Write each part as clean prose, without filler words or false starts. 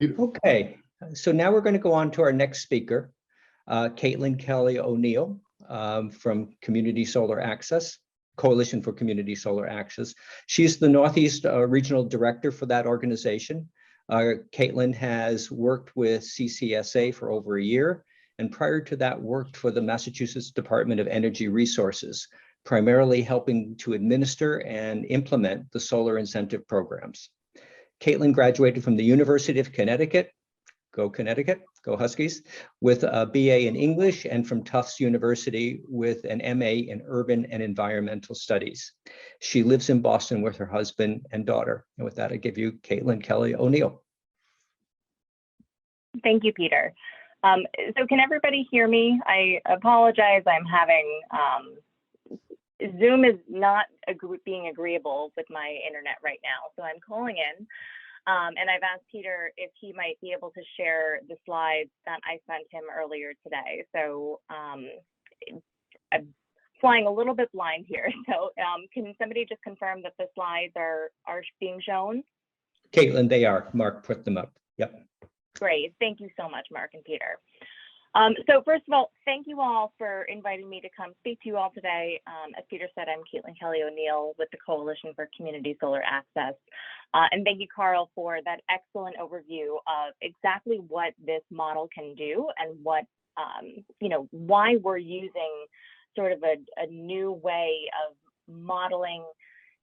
Okay, so now we're going to go on to our next speaker, Kaitlin Kelly O'Neill from Community Solar Access, Coalition for Community Solar Access. She's the Northeast Regional Director for that organization. Kaitlin has worked with CCSA for over a year, and prior to that worked for the Massachusetts Department of Energy Resources, primarily helping to administer and implement the solar incentive programs. Kaitlin graduated from the University of Connecticut, go Connecticut, go Huskies, with a BA in English, and from Tufts University with an MA in Urban and Environmental Studies. She lives in Boston with her husband and daughter. And with that, I give you Kaitlin Kelly O'Neill. Thank you, Peter. So can everybody hear me? I apologize, I'm having, Zoom is not being agreeable with my internet right now. So I'm calling in and I've asked Peter if he might be able to share the slides that I sent him earlier today. So I'm flying a little bit blind here. So can somebody just confirm that the slides are being shown? Kaitlin, they are. Mark put them up. Yep. Great. Thank you so much, Mark and Peter. So first of all, thank you all for inviting me to come speak to you all today. As Peter said, I'm Kaitlin Kelly O'Neill with the Coalition for Community Solar Access. And thank you, Carl, for that excellent overview of exactly what this model can do and what, why we're using sort of a new way of modeling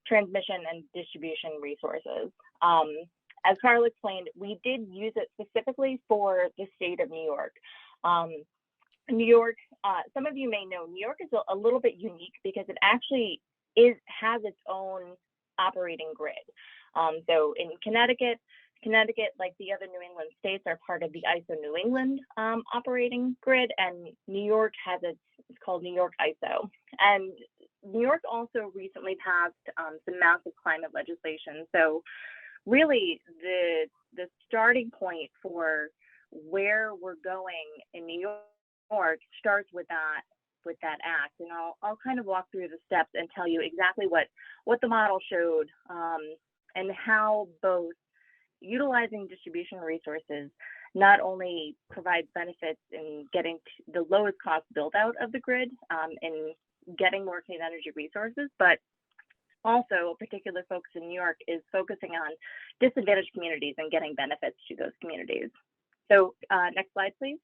transmission and distribution resources. As Carl explained, we did use it specifically for the state of New York. New York, some of you may know, New York is a little bit unique because it actually has its own operating grid. So in Connecticut, like the other New England states, are part of the ISO New England operating grid, and New York has it's called New York ISO. And New York also recently passed some massive climate legislation. So really the starting point for where we're going in New York starts with that act, and I'll kind of walk through the steps and tell you exactly what the model showed and how both utilizing distribution resources not only provides benefits in getting the lowest cost build out of the grid and getting more clean energy resources, but also a particular focus in New York is focusing on disadvantaged communities and getting benefits to those communities. So next slide, please.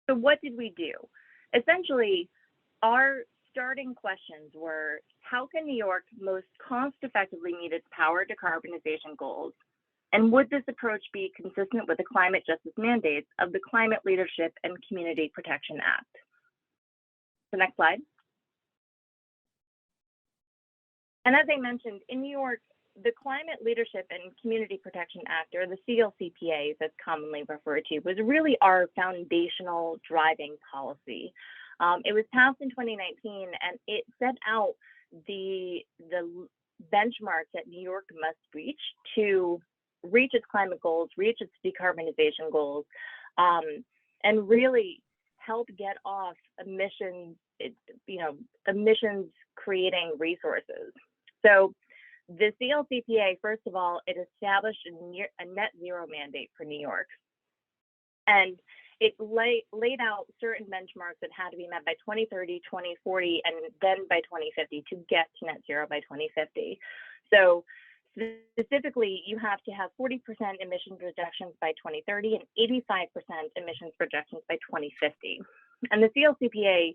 So what did we do? Essentially, our starting questions were, how can New York most cost effectively meet its power decarbonization goals? And would this approach be consistent with the climate justice mandates of the Climate Leadership and Community Protection Act? The next slide. And as I mentioned, in New York, the Climate Leadership and Community Protection Act, or the CLCPA as it's commonly referred to, was really our foundational driving policy. It was passed in 2019, and it set out the benchmarks that New York must reach to reach its climate goals, reach its decarbonization goals, and really help get off emissions, emissions creating resources. So the CLCPA, first of all, it established a net zero mandate for New York. And it laid out certain benchmarks that had to be met by 2030, 2040, and then by 2050 to get to net zero by 2050. So specifically, you have to have 40% emissions reductions by 2030 and 85% emissions reductions by 2050. And the CLCPA,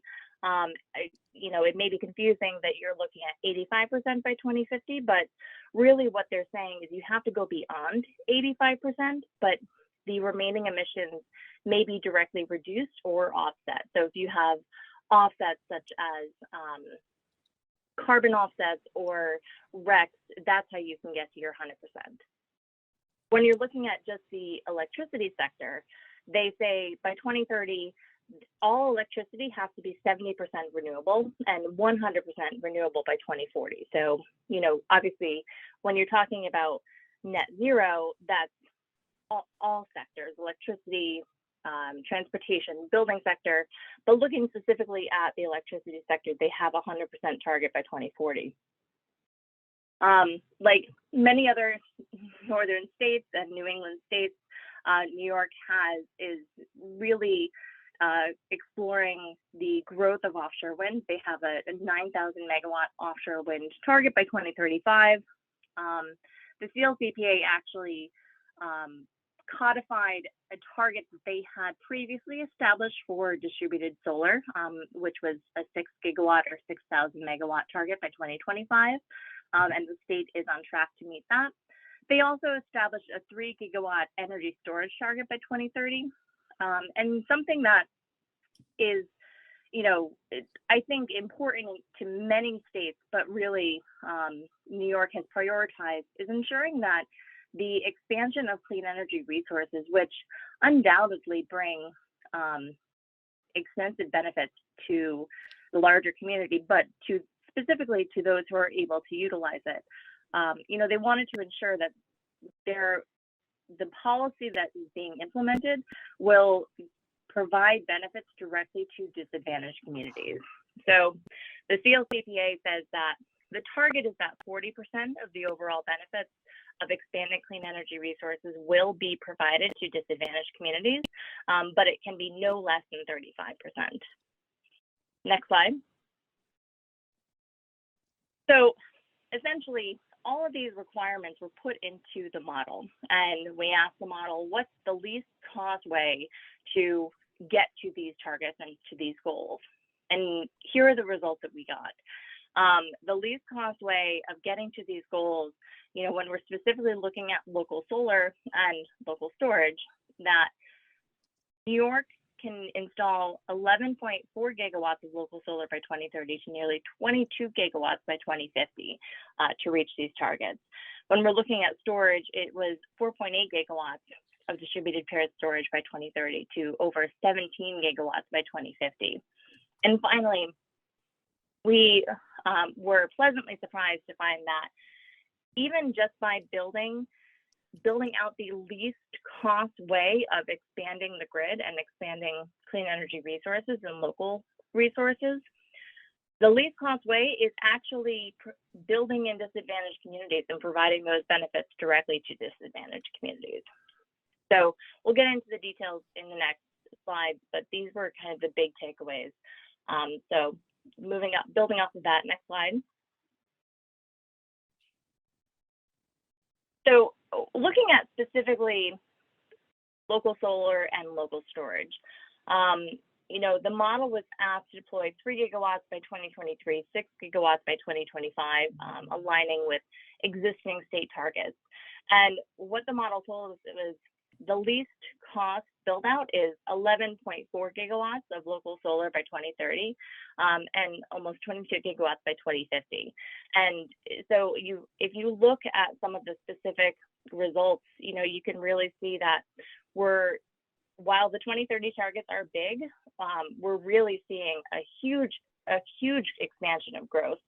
it may be confusing that you're looking at 85% by 2050, but really what they're saying is you have to go beyond 85%, but the remaining emissions may be directly reduced or offset. So if you have offsets such as carbon offsets or RECs, that's how you can get to your 100%. When you're looking at just the electricity sector, they say by 2030, all electricity has to be 70% renewable and 100% renewable by 2040. So, obviously, when you're talking about net zero, that's all sectors, electricity, transportation, building sector, but looking specifically at the electricity sector, they have a 100% target by 2040. Like many other northern states and New England states, New York is really exploring the growth of offshore wind. They have a 9,000 megawatt offshore wind target by 2035. The CLCPA actually codified a target that they had previously established for distributed solar, which was a 6 gigawatt or 6,000 megawatt target by 2025. And the state is on track to meet that. They also established a 3 gigawatt energy storage target by 2030. And something that is, I think important to many states, but really New York has prioritized, is ensuring that the expansion of clean energy resources, which undoubtedly bring extensive benefits to the larger community, but specifically to those who are able to utilize it. They wanted to ensure that the policy that is being implemented will provide benefits directly to disadvantaged communities. So the CLCPA says that the target is that 40% of the overall benefits of expanded clean energy resources will be provided to disadvantaged communities, but it can be no less than 35%. Next slide. So essentially, all of these requirements were put into the model, and we asked the model, what's the least cost way to get to these targets and to these goals? And here are the results that we got. The least cost way of getting to these goals, when we're specifically looking at local solar and local storage, that New York can install 11.4 gigawatts of local solar by 2030 to nearly 22 gigawatts by 2050 to reach these targets. When we're looking at storage, it was 4.8 gigawatts of distributed paired storage by 2030 to over 17 gigawatts by 2050. And finally, we were pleasantly surprised to find that even just by building out the least cost way of expanding the grid and expanding clean energy resources and local resources, the least cost way is actually building in disadvantaged communities and providing those benefits directly to disadvantaged communities. So we'll get into the details in the next slide, but these were kind of the big takeaways. So moving up, building off of that, next slide. So looking at specifically local solar and local storage, the model was asked to deploy 3 gigawatts by 2023, 6 gigawatts by 2025, aligning with existing state targets. And what the model told us was the least cost build out is 11.4 gigawatts of local solar by 2030, and almost 22 gigawatts by 2050. And so if you look at some of the specific results, you can really see that while the 2030 targets are big, we're really seeing a huge expansion of growth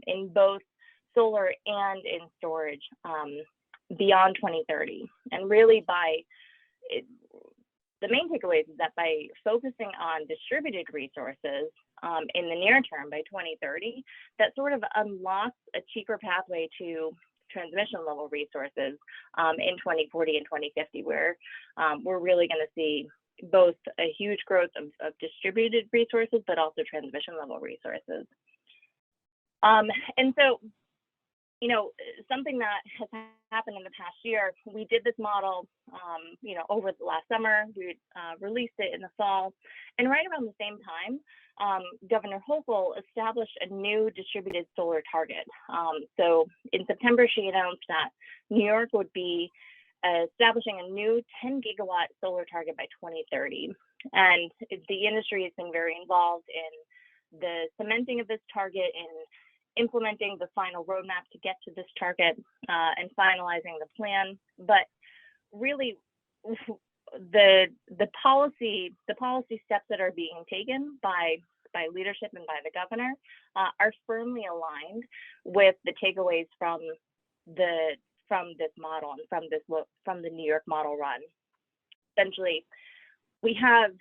in both solar and in storage beyond 2030. And really the main takeaways is that by focusing on distributed resources in the near term by 2030, that sort of unlocks a cheaper pathway to transmission level resources in 2040 and 2050, where we're really going to see both a huge growth of distributed resources, but also transmission level resources. And so, something that has happened in the past year, we did this model, over the last summer. We released it in the fall, and right around the same time, Governor Hochul established a new distributed solar target. So in September, she announced that New York would be establishing a new 10 gigawatt solar target by 2030. And the industry has been very involved in the cementing of this target, in implementing the final roadmap to get to this target, and finalizing the plan. But really, the policy steps that are being taken by leadership and by the governor are firmly aligned with the takeaways from this model and from the New York model run. Essentially, we have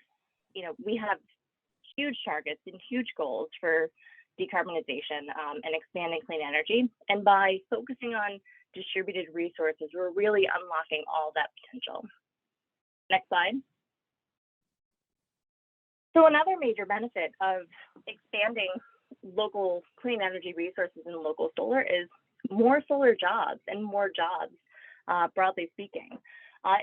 huge targets and huge goals for decarbonization and expanding clean energy. And by focusing on distributed resources, we're really unlocking all that potential. Next slide. So another major benefit of expanding local clean energy resources and local solar is more solar jobs and more jobs, broadly speaking.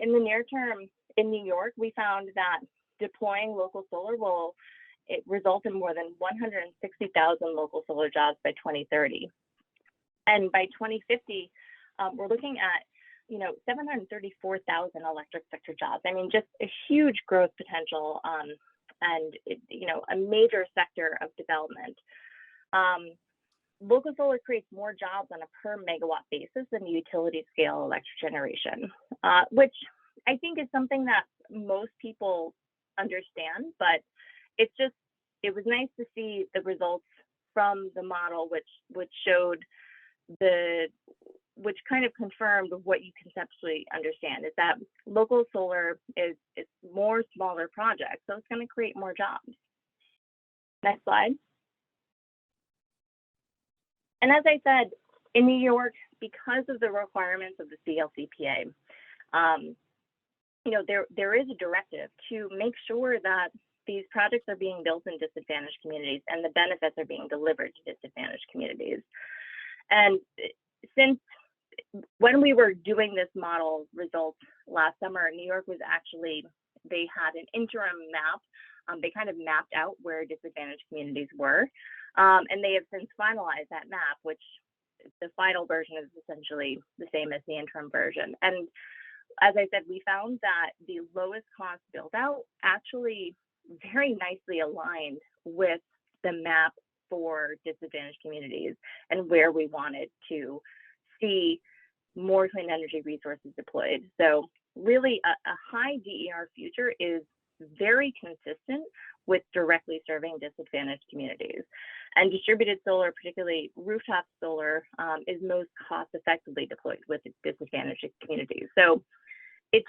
In the near term in New York, we found that deploying local solar will result in more than 160,000 local solar jobs by 2030. And by 2050, we're looking at 734,000 electric sector jobs. I mean, just a huge growth potential and a major sector of development. Local solar creates more jobs on a per megawatt basis than utility scale electric generation, which I think is something that most people understand, but it was nice to see the results from the model, which showed which kind of confirmed what you conceptually understand, is that local solar is more smaller projects, so it's going to create more jobs. Next slide. And as I said, in New York, because of the requirements of the CLCPA, there is a directive to make sure that these projects are being built in disadvantaged communities and the benefits are being delivered to disadvantaged communities. And since when we were doing this model results last summer, New York was actually, they had an interim map. They kind of mapped out where disadvantaged communities were. And they have since finalized that map, which the final version is essentially the same as the interim version. And as I said, we found that the lowest cost build out actually very nicely aligned with the map for disadvantaged communities and where we wanted to see more clean energy resources deployed. So really a high DER future is very consistent with directly serving disadvantaged communities. And distributed solar, particularly rooftop solar, is most cost effectively deployed with disadvantaged communities. So it's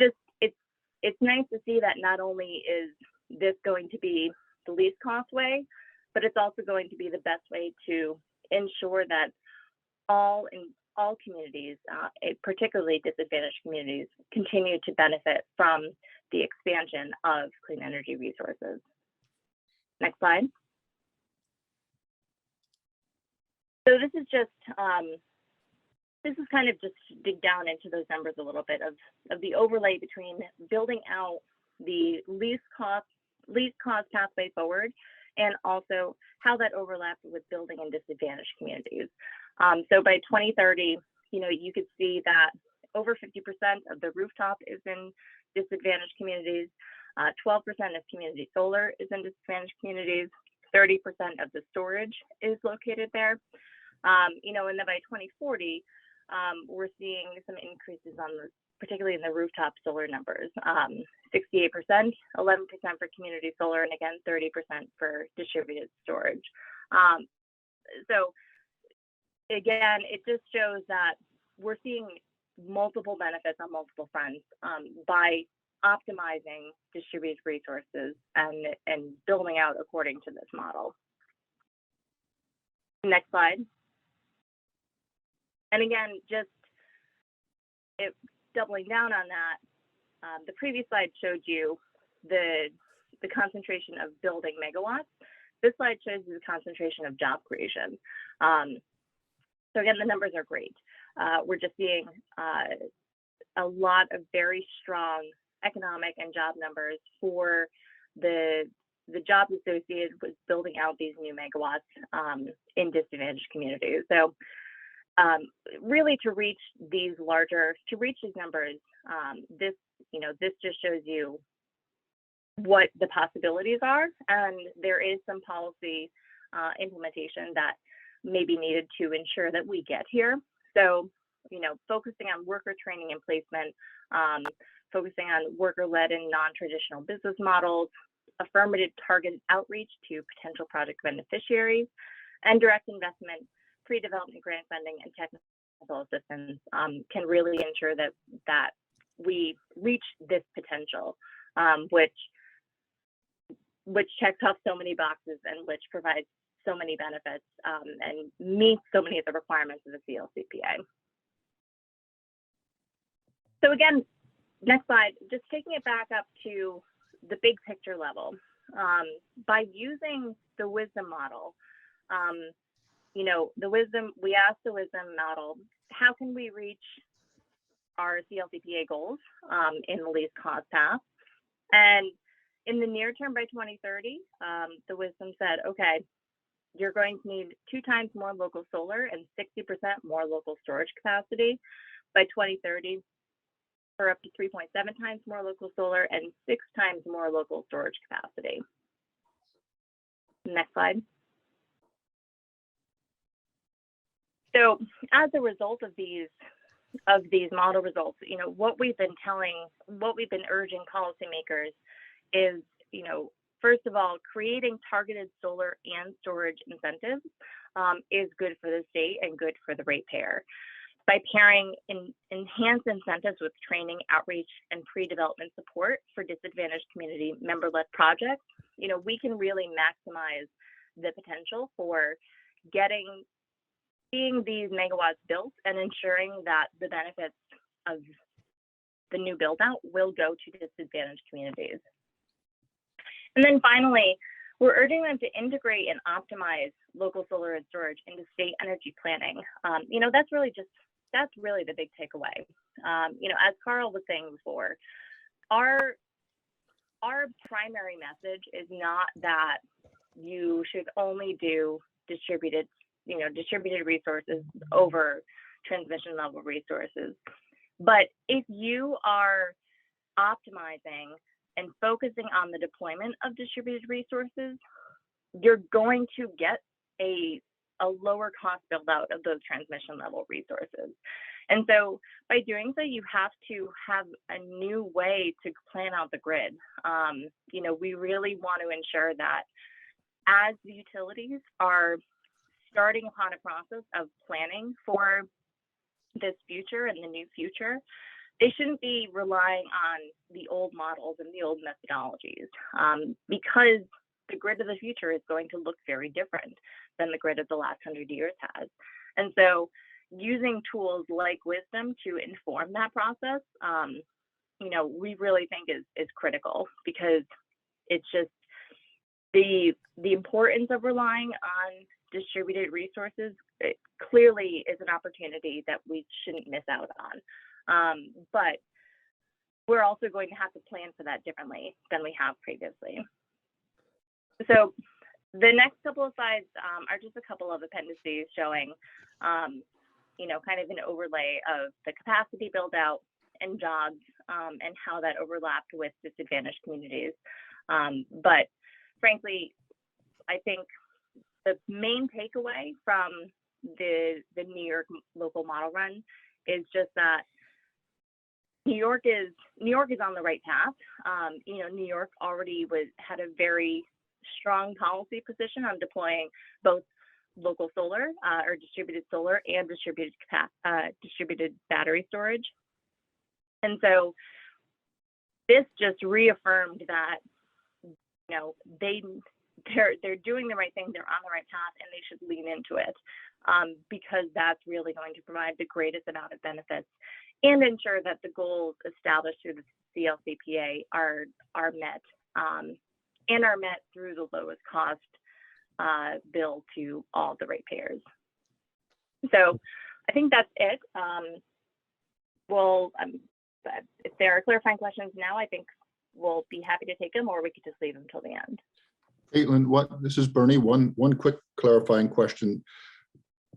nice to see that not only is this going to be the least cost way, but it's also going to be the best way to ensure that all communities, particularly disadvantaged communities, continue to benefit from the expansion of clean energy resources. Next slide. So this is just, this is kind of just dig down into those numbers a little bit of the overlay between building out the least cost pathway forward, and also how that overlaps with building in disadvantaged communities. So by 2030, you could see that over 50% of the rooftop is in disadvantaged communities, 12% of community solar is in disadvantaged communities, 30% of the storage is located there. And then by 2040, we're seeing some increases particularly in the rooftop solar numbers, 68%, 11% for community solar, and again, 30% for distributed storage. So again, it just shows that we're seeing multiple benefits on multiple fronts by optimizing distributed resources and building out according to this model. Next slide. And again, just doubling down on that, the previous slide showed you the concentration of building megawatts. This slide shows you the concentration of job creation. So again, the numbers are great. We're just seeing a lot of very strong economic and job numbers for the jobs associated with building out these new megawatts in disadvantaged communities. So really to reach these numbers, this just shows you what the possibilities are, and there is some policy implementation that may be needed to ensure that we get here. So, focusing on worker training and placement, focusing on worker-led and non-traditional business models, affirmative targeted outreach to potential project beneficiaries, and direct investment, pre-development grant funding, and technical assistance can really ensure that we reach this potential, which checks off so many boxes and which provides so many benefits and meets so many of the requirements of the CLCPA. So again, next slide, just taking it back up to the big picture level. By using the wisdom model, we asked the wisdom model, how can we reach our CLCPA goals in the least cost path? And in the near term, by 2030, the wisdom said, okay, you're going to need 2 times more local solar and 60% more local storage capacity by 2030, for up to 3.7 times more local solar and 6 times more local storage capacity. Next slide. So as a result of these model results, what we've been urging policymakers is, first of all, creating targeted solar and storage incentives is good for the state and good for the ratepayer. By pairing enhanced incentives with training, outreach, and pre-development support for disadvantaged community member-led projects, we can really maximize the potential for seeing these megawatts built and ensuring that the benefits of the new build out will go to disadvantaged communities. And then finally, we're urging them to integrate and optimize local solar and storage into state energy planning. That's really the big takeaway. As Carl was saying before, our primary message is not that you should only do distributed resources over transmission level resources. But if you are optimizing and focusing on the deployment of distributed resources, you're going to get a lower cost build out of those transmission level resources. And so by doing so, you have to have a new way to plan out the grid. We really want to ensure that as the utilities are starting upon a process of planning for this future and the new future, they shouldn't be relying on the old models and the old methodologies, because the grid of the future is going to look very different than the grid of the last 100 years has. And so using tools like wisdom to inform that process, we really think is critical, because it's just the importance of relying on distributed resources, it clearly is an opportunity that we shouldn't miss out on. But we're also going to have to plan for that differently than we have previously. So the next couple of slides are just a couple of appendices showing, kind of an overlay of the capacity build out and jobs and how that overlapped with disadvantaged communities. But frankly, I think the main takeaway from the New York local model run is just that New York is on the right path. New York already had a very strong policy position on deploying both local solar or distributed solar and distributed battery storage. And so this just reaffirmed that they're doing the right thing, they're on the right path, and they should lean into it, because that's really going to provide the greatest amount of benefits and ensure that the goals established through the CLCPA are met, and are met through the lowest cost bill to all the ratepayers. So I think that's it. If there are clarifying questions now, I think we'll be happy to take them, or we could just leave them till the end. Caitlin, this is Bernie. One quick clarifying question.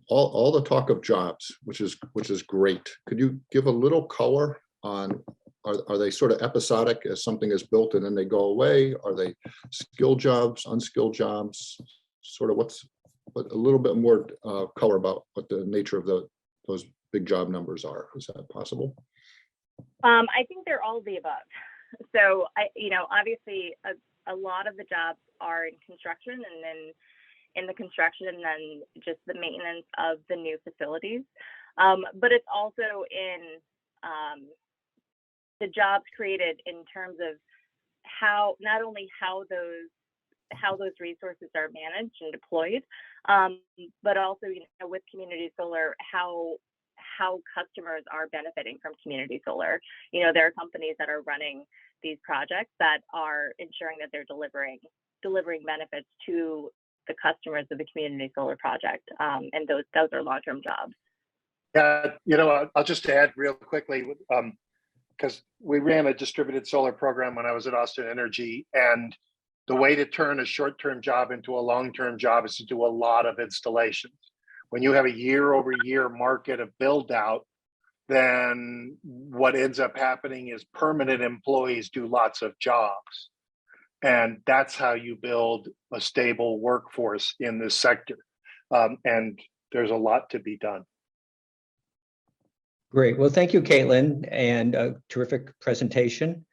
All the talk of jobs, which is great. Could you give a little color on, are they sort of episodic as something is built and then they go away? Are they skilled jobs, unskilled jobs? Sort of a little bit more color about what the nature of those big job numbers are. Is that possible? I think they're all of the above. So obviously a lot of the jobs are in construction, and then in the construction, and then just the maintenance of the new facilities. But it's also in the jobs created in terms of not only how those how those resources are managed and deployed, but also, with community solar, how customers are benefiting from community solar. There are companies that are running these projects that are ensuring that they're delivering benefits to the customers of the community solar project, and those are long-term jobs. Yeah, I'll just add real quickly, because we ran a distributed solar program when I was at Austin Energy, and the way to turn a short-term job into a long-term job is to do a lot of installations. When you have a year-over-year market of build-out, then what ends up happening is permanent employees do lots of jobs. And that's how you build a stable workforce in this sector. And there's a lot to be done. Great. Well, thank you, Kaitlin, and a terrific presentation.